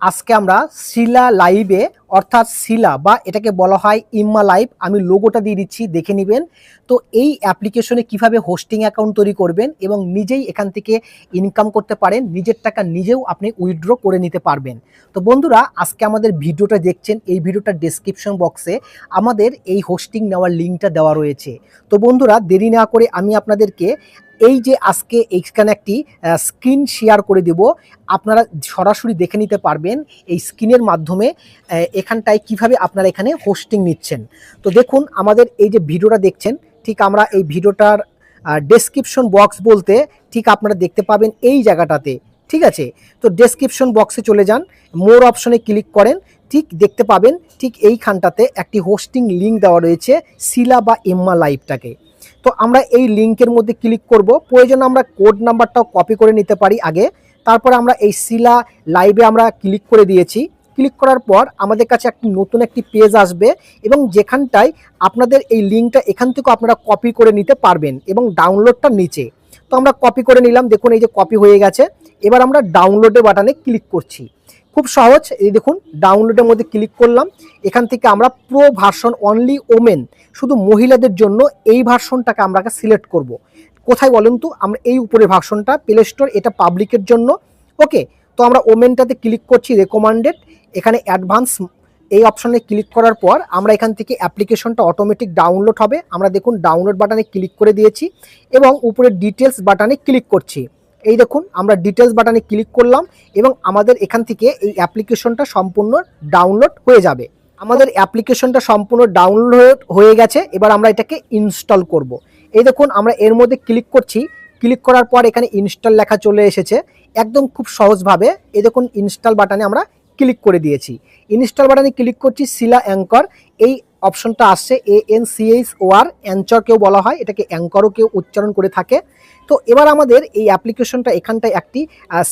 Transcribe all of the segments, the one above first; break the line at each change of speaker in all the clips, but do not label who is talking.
আজকে আমরা সিলা লাইভে অর্থাৎ সিলা বা এটাকে বলা হয় ইম্মা লাইভ, আমি লোগোটা দিয়ে দিচ্ছি, দেখে নেবেন। তো এই অ্যাপ্লিকেশনে কিভাবে হোস্টিং অ্যাকাউন্ট তৈরি করবেন এবং নিজেই এখান থেকে ইনকাম করতে পারেন, নিজের টাকা নিজেও আপনি উইথড্র করে নিতে পারবেন। তো বন্ধুরা, আজকে আমাদের ভিডিওটা দেখছেন, এই ভিডিওটার ডেসক্রিপশন বক্সে আমাদের এই হোস্টিং নেওয়ার লিঙ্কটা দেওয়া রয়েছে। তো বন্ধুরা, দেরি না করে আমি আপনাদেরকে এই যে আজকে এইখানে একটি স্ক্রিন শেয়ার করে দেব, আপনারা সরাসরি দেখে নিতে পারবেন এই স্ক্রিনের মাধ্যমে এখানটায় কিভাবে আপনারা এখানে হোস্টিং নিচ্ছেন। তো দেখুন, আমাদের এই যে ভিডিওটা দেখছেন, ঠিক আমরা এই ভিডিওটার ডেসক্রিপশন বক্স বলতে ঠিক আপনারা দেখতে পাবেন এই জায়গাটাতে, ঠিক আছে। তো ডেসক্রিপশন বক্সে চলে যান, মোর অপশনে ক্লিক করেন, ঠিক দেখতে পাবেন ঠিক এইখানটাতে একটি হোস্টিং লিঙ্ক দেওয়া রয়েছে সিলা বা ইম্মা লাইভটাকে। তো আমরা এই লিঙ্কের মধ্যে ক্লিক করব, প্রয়োজন আমরা কোড নাম্বারটাও কপি করে নিতে পারি আগে। তারপরে আমরা এই সিলা লাইভে আমরা ক্লিক করে দিয়েছি। ক্লিক করার পর আমাদের কাছে নতুন একটি পেজ আসবে এবং যেখানটায় আপনাদের এই লিঙ্কটা এখান থেকেও আপনারা কপি করে নিতে পারবেন এবং ডাউনলোডটা নিচে। তো আমরা কপি করে নিলাম, দেখুন এই যে কপি হয়ে গেছে। এবার আমরা ডাউনলোডের বাটনে ক্লিক করছি, খুব সহজ। এই দেখুন, ডাউনলোডের মধ্যে ক্লিক করলাম। এখান থেকে আমরা প্রো ভার্সন অনলি ওমেন, শুধু মহিলাদের জন্য এই ভার্সনটাকে আমরা সিলেক্ট করব। কোথায় বলেন তো, আমরা এই উপরে ভার্সনটা প্লে স্টোর, এটা পাবলিকের জন্য। ওকে, তো আমরা ওমেনটাতে ক্লিক করছি, রেকমেন্ডেড, এখানে অ্যাডভান্স এই অপশনে ক্লিক করার পর আমরা এখান থেকে অ্যাপ্লিকেশনটা অটোমেটিক ডাউনলোড হবে। আমরা দেখুন ডাউনলোড বাটনে ক্লিক করে দিয়েছি এবং উপরে ডিটেলস বাটনে ক্লিক করছি। এই দেখুন, আমরা ডিটেলস বাটনে ক্লিক করলাম এবং আমাদের এখান থেকে এই অ্যাপ্লিকেশনটা সম্পূর্ণ ডাউনলোড হয়ে যাবে। আমাদের অ্যাপ্লিকেশনটা সম্পূর্ণ ডাউনলোড হয়ে গেছে। এবার আমরা এটাকে ইনস্টল করব। এই দেখুন, আমরা এর মধ্যে ক্লিক করছি, ক্লিক করার পর এখানে ইনস্টল লেখা চলে এসেছে একদম খুব সহজভাবে। এই দেখুন, ইনস্টল বাটনে আমরা ক্লিক করে দিয়েছি। ইনস্টল বাটনে ক্লিক করছি, সিলা অ্যাঙ্কর এই অপশনটা আসছে, ANCHOR, অ্যাঞ্চর কেউ বলা হয়, এটাকে অ্যাঙ্করও কেউ উচ্চারণ করে থাকে। তো এবার আমাদের এই অ্যাপ্লিকেশনটা এখানটায় একটি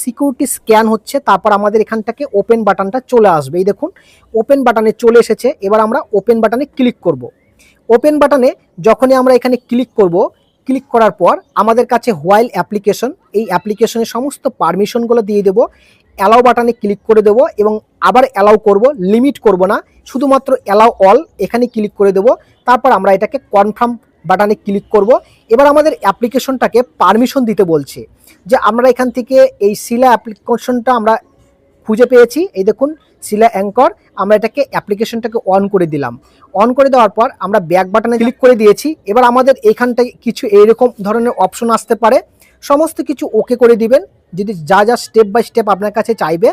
সিকিউরিটি স্ক্যান হচ্ছে, তারপর আমাদের এখানটাকে ওপেন বাটনটা চলে আসবে। এই দেখুন, ওপেন বাটনে চলে এসেছে। এবার আমরা ওপেন বাটনে ক্লিক করব। ওপেন বাটনে যখনই আমরা এখানে ক্লিক করব, ক্লিক করার পর আমাদের কাছে হোয়াইল অ্যাপ্লিকেশন, এই অ্যাপ্লিকেশনের সমস্ত পারমিশনগুলো দিয়ে দেবো। অ্যালাউ বাটনে ক্লিক করে দেবো এবং আবার অ্যালাউ করব, লিমিট করব না, শুধুমাত্র অ্যালাউ অল এখানে ক্লিক করে দেবো। তারপর আমরা এটাকে কনফার্ম বাটনে ক্লিক করব। এবার আমাদের অ্যাপ্লিকেশনটাকে পারমিশন দিতে বলছে যে আমরা এখান থেকে এই সিলা অ্যাপ্লিকেশনটা আমরা খুঁজে পেয়েছি। এই দেখুন, সিলা অ্যাঙ্কর, আমরা এটাকে অ্যাপ্লিকেশনটাকে অন করে দিলাম। অন করে দেওয়ার পর আমরা ব্যাক বাটনে ক্লিক করে দিয়েছি। এবার আমাদের এইখানটায় কিছু এইরকম ধরনের অপশন আসতে পারে, সমস্ত কিছু ওকে করে দিবেন। যদি যা যা স্টেপ বাই স্টেপ আপনার কাছে চাইবে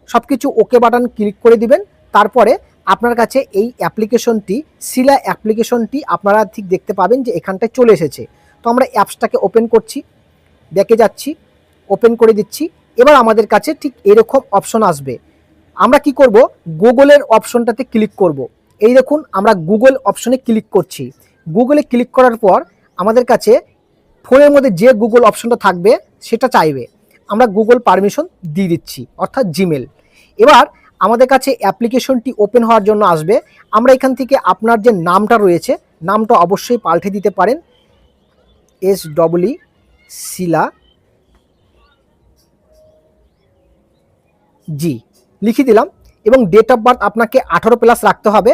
সব কিছু ওকে বাটন ক্লিক করে দিবেন। তারপরে আপনার কাছে এই অ্যাপ্লিকেশনটি, সিলা অ্যাপ্লিকেশনটি আপনারা ঠিক দেখতে পাবেন যে এখানটায় চলে এসেছে। তো আমরা অ্যাপসটাকে ওপেন করছি, দেখে যাচ্ছি, ওপেন করে দিচ্ছি। এবার আমাদের কাছে ঠিক এরকম অপশন আসবে। আমরা কি করব, গুগলের অপশনটাতে ক্লিক করব। এই দেখুন, আমরা গুগল অপশনে ক্লিক করছি। গুগলে ক্লিক করার পর আমাদের কাছে ফোনের মধ্যে যে গুগল অপশনটা থাকবে সেটা চাইবে। আমরা গুগল পারমিশন দিয়ে দিচ্ছি, অর্থাৎ জিমেল। এবার আমাদের কাছে অ্যাপ্লিকেশনটি ওপেন হওয়ার জন্য আসবে। আমরা এখান থেকে আপনার যে নামটা রয়েছে, নামটা অবশ্যই পাল্টে দিতে পারেন, SWE সিলা জি লিখে দিলাম এবং ডেট অফ বার্থ আপনাকে 18+ রাখতে হবে।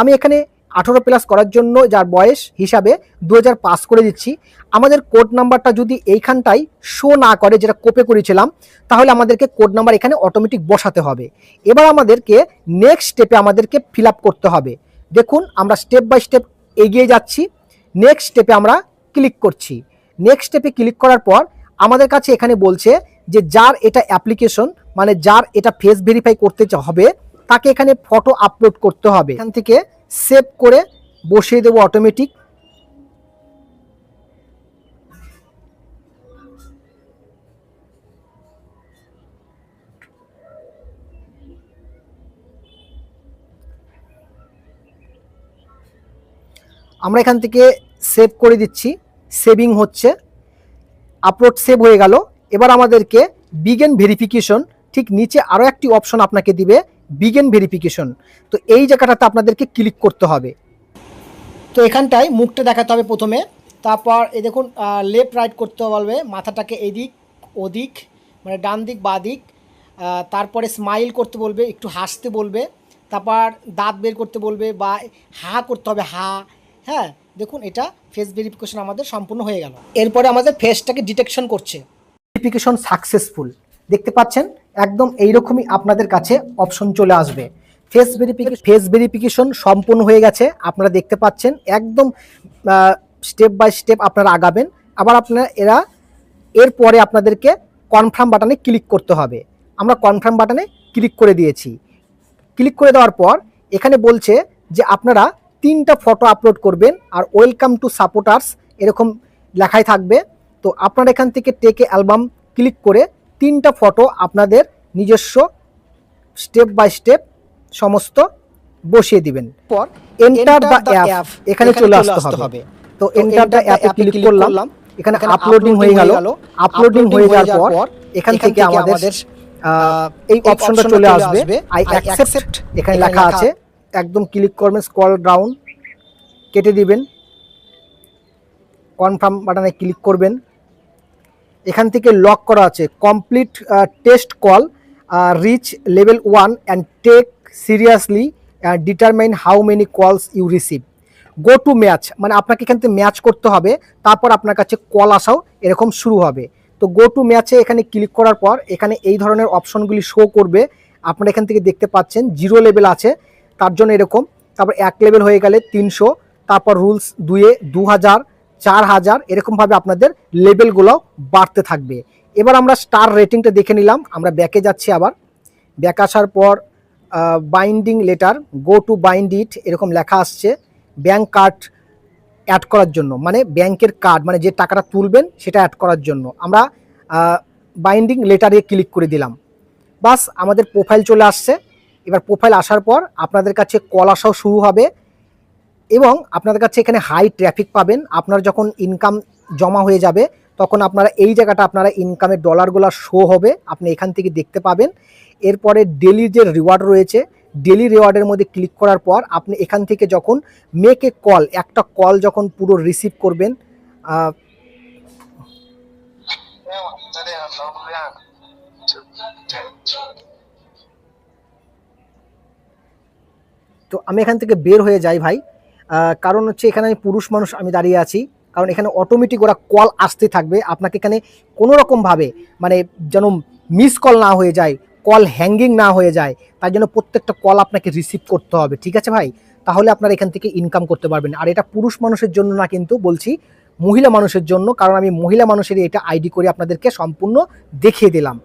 আমি এখানে 18+ করার জন্য যার বয়স হিসাবে 2005 করে দিচ্ছি। আমাদের কোড নাম্বারটা যদি এইখানটাই শো না করে, যেটা কপি করেছিলাম, তাহলে আমাদেরকে কোড নাম্বার এখানে অটোমেটিক বসাতে হবে। এবার আমাদেরকে নেক্সট স্টেপে আমাদেরকে ফিল আপ করতে হবে। দেখুন, আমরা স্টেপ বাই স্টেপ এগিয়ে যাচ্ছি। নেক্সট স্টেপে আমরা ক্লিক করছি। নেক্সট স্টেপে ক্লিক করার পর আমাদের কাছে এখানে বলছে যে যার এটা অ্যাপ্লিকেশন, মানে যার এটা ফেস ভেরিফাই করতে হবে, তাকে এখানে ফটো আপলোড করতে হবে। এখান থেকে সেভ করে বসিয়ে দেবো অটোমেটিক। আমরা এখান থেকে সেভ করে দিচ্ছি, সেভিং হচ্ছে, আপলোড সেভ হয়ে গেল। এবার আমাদেরকে বিগেন ভেরিফিকেশন, ঠিক নিচে আরও একটি অপশন আপনাকে দিবে, বিগেন ভেরিফিকেশন। তো এই জায়গাটাতে আপনাদেরকে ক্লিক করতে হবে। তো এখানটায় মুখটা দেখাতে হবে প্রথমে, তারপর এই দেখুন লেফট রাইট করতে বলবে, মাথাটাকে এদিক ওদিক, মানে ডান দিক বা দিক, তারপরে স্মাইল করতে বলবে, একটু হাসতে বলবে, তারপর দাঁত বের করতে বলবে বা হা করতে হবে, হা। হ্যাঁ, দেখুন এটা ফেস ভেরিফিকেশন আমাদের সম্পূর্ণ হয়ে গেল। এরপরে আমাদের ফেসটাকে ডিটেকশন করছে। ভেরিফিকেশন সাকসেসফুল, দেখতে পাচ্ছেন একদম এইরকমই আপনাদের কাছে অপশন চলে আসবে। ফেস ভেরিফিকেশন সম্পূর্ণ হয়ে গেছে, আপনারা দেখতে পাচ্ছেন একদম স্টেপ বাই স্টেপ আপনারা আগাবেন। আবার আপনারা এরপরে আপনাদেরকে কনফার্ম বাটনে ক্লিক করতে হবে। আমরা কনফার্ম বাটনে ক্লিক করে দিয়েছি। ক্লিক করে দেওয়ার পর এখানে বলছে যে আপনারা 3টা ফটো আপলোড করবেন আর ওয়েলকাম টু সাপোর্টার্স এরকম লেখাই থাকবে। তো আপনারা এখান থেকে টেকে অ্যালবাম ক্লিক করে 3টা ফটো আপনাদের নিজস্ব স্টেপ বাই স্টেপ সমস্ত বসিয়ে দিবেন। পর এন্টার দ্য অ্যাপ এখানে চলে আসতে হবে। তো এন্টার দ্য অ্যাপে ক্লিক করলাম, এখানে আপলোডিং হয়ে গেল। আপলোডিং হয়ে যাওয়ার পর এখান থেকে আমাদের এই অপশনটা চলে আসবে, আই অ্যাকসেপ্ট এখানে লেখা আছে। একদম ক্লিক করবেন, স্ক্রল ডাউন কেটে দিবেন, কনফার্ম বাটনে ক্লিক করবেন। এখান থেকে লক করা আছে, complete test call, reach level 1 and take seriously determine how many calls you receive. Go to match, মানে আপনাকে এখান থেকে ম্যাচ করতে হবে, তারপর আপনার কাছে কল আসাও এরকম শুরু হবে। তো গো টু ম্যাচে এখানে ক্লিক করার পর এখানে এই ধরনের অপশনগুলি শো করবে। আপনারা এখান থেকে দেখতে পাচ্ছেন 0 লেভেল আছে, তার জন্য এরকম। তারপর 1 লেভেল হয়ে গেলে 300, তারপর রুলস 2-এ 2000, 4000, এরকমভাবে আপনাদের লেভেলগুলো বাড়তে থাকবে। এবার আমরা স্টার রেটিংটা দেখে নিলাম। আমরা ব্যাকে যাচ্ছি, আবার ব্যাক আসার পর binding letter, go to bind it এরকম লেখা আসছে। ব্যাঙ্ক কার্ড অ্যাড করার জন্য, মানে ব্যাংকের কার্ড, মানে যে টাকাটা তুলবেন সেটা অ্যাড করার জন্য আমরা বাইন্ডিং লেটারে ক্লিক করে দিলাম। বাস আমাদের প্রোফাইল চলে আসছে। এবার প্রোফাইল আসার পর আপনাদের কাছে কল আসাও শুরু হবে এবং আপনাদের কাছে এখানে হাই ট্রাফিক পাবেন। আপনার যখন ইনকাম জমা হয়ে যাবে তখন আপনারা এই জায়গাটা আপনারা ইনকামের ডলারগুলো শো হবে, আপনি এখান থেকে দেখতে পাবেন। এরপরে ডেলি যে রিওয়ার্ড রয়েছে, ডেলি রিওয়ার্ডের মধ্যে ক্লিক করার পর আপনি এখান থেকে যখন মেক এ কল, একটা কল যখন পুরো রিসিভ করবেন, তো আমি এখান থেকে বের হয়ে যাই ভাই, কারণ হচ্ছে এখানে আমি পুরুষ মানুষ, আমি দাঁড়িয়ে আছি, কারণ এখানে অটোমেটিক ওরা কল আসতে থাকবে। আপনাকে এখানে কোনো রকমভাবে মানে যেন মিস কল না হয়ে যায়, কল হ্যাঙ্গিং না হয়ে যায়, তার জন্য প্রত্যেকটা কল আপনাকে রিসিভ করতে হবে, ঠিক আছে ভাই? তাহলে আপনারা এখান থেকে ইনকাম করতে পারবেন। আর এটা পুরুষ মানুষের জন্য না, কিন্তু বলছি মহিলা মানুষের জন্য, কারণ আমি মহিলা মানুষেরই এটা আইডি করে আপনাদেরকে সম্পূর্ণ দেখিয়ে দিলাম।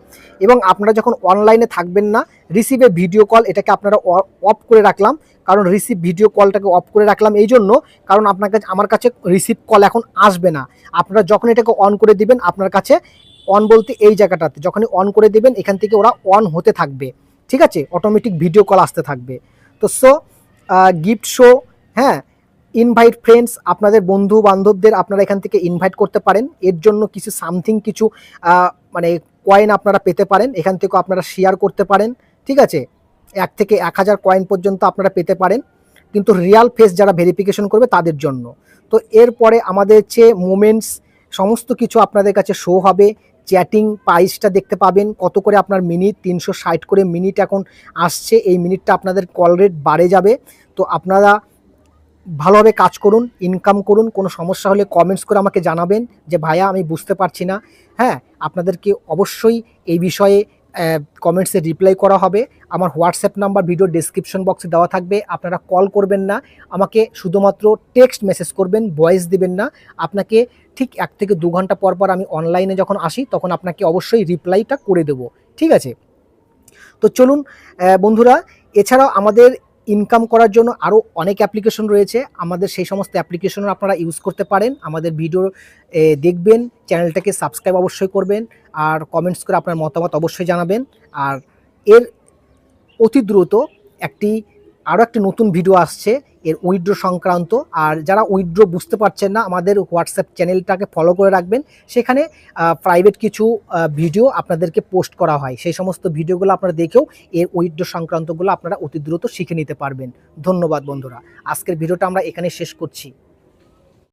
এবং আপনারা যখন অনলাইনে থাকবেন না, রিসিভে ভিডিও কল এটাকে আপনারা অফ করে রাখলাম। কারণ রিসিভ ভিডিও কলটাকে অফ করে রাখলাম এই জন্য, কারণ আপনার কাছে আমার কাছে রিসিভ কল এখন আসবে না। আপনারা যখন এটাকে অন করে দিবেন, আপনার কাছে অন বলতে এই জায়গাটাতে যখনই অন করে দিবেন এখান থেকে ওরা অন হতে থাকবে, ঠিক আছে? অটোমেটিক ভিডিও কল আসতে থাকবে। তো গিফট শো, হ্যাঁ, ইনভাইট ফ্রেন্ডস, আপনাদের বন্ধু বান্ধবদের আপনারা এখান থেকে ইনভাইট করতে পারেন। এর জন্য কিছু সামথিং কিছু মানে কয়েন আপনারা পেতে পারেন, এখান থেকেও আপনারা শেয়ার করতে পারেন, ঠিক আছে? 1 থেকে 1000 কয়েন পর্যন্ত আপনারা পেতে পারেন, কিন্তু রিয়াল ফেস যারা ভেরিফিকেশন করবে তাদের জন্য। তো এরপরে আমাদের চেয়ে মোমেন্টস সমস্ত কিছু আপনাদের কাছে শো হবে। চ্যাটিং প্রাইসটা দেখতে পাবেন, কত করে আপনার মিনিট, 360 করে মিনিট এখন আসছে। এই মিনিটটা আপনাদের কল রেট বাড়ে যাবে। তো আপনারা ভালোভাবে কাজ করুন, ইনকাম করুন। কোনো সমস্যা হলে কমেন্টস করে আমাকে জানাবেন যে ভাইয়া আমি বুঝতে পারছি না। হ্যাঁ, আপনাদেরকে অবশ্যই এই বিষয়ে কমেন্টসে রিপ্লাই করা হবে। আমার হোয়াটসঅ্যাপ নাম্বার ভিডিও ডেসক্রিপশন বক্সে দেওয়া থাকবে। আপনারা কল করবেন না, আমাকে শুধুমাত্র টেক্সট মেসেজ করবেন, ভয়েস দিবেন না। আপনাকে ঠিক 1 থেকে 2 ঘন্টা পর পর আমি অনলাইনে যখন আসি তখন আপনাকে অবশ্যই রিপ্লাইটা করে দেব, ঠিক আছে? তো চলুন বন্ধুরা, এছাড়াও আমাদের ইনকাম করার জন্য আরও অনেক অ্যাপ্লিকেশন রয়েছে, আমাদের সেই সমস্ত অ্যাপ্লিকেশনও আপনারা ইউজ করতে পারেন। আমাদের ভিডিও দেখবেন, চ্যানেলটাকে সাবস্ক্রাইব অবশ্যই করবেন, আর কমেন্টস করে আপনার মতামত অবশ্যই জানাবেন। আর এর অতি দ্রুত আরও একটি নতুন ভিডিও আসছে এর উইথড্র সংক্রান্ত। আর যারা উইথড্র বুঝতে পারছেন না, আমাদের হোয়াটসঅ্যাপ চ্যানেলটাকে ফলো করে রাখবেন, সেখানে প্রাইভেট কিছু ভিডিও আপনাদেরকে পোস্ট করা হয়, সেই সমস্ত ভিডিওগুলো আপনারা দেখেও এর উইথড্র সংক্রান্তগুলো আপনারা অতি দ্রুত শিখে নিতে পারবেন। ধন্যবাদ বন্ধুরা, আজকের ভিডিওটা আমরা এখানে শেষ করছি।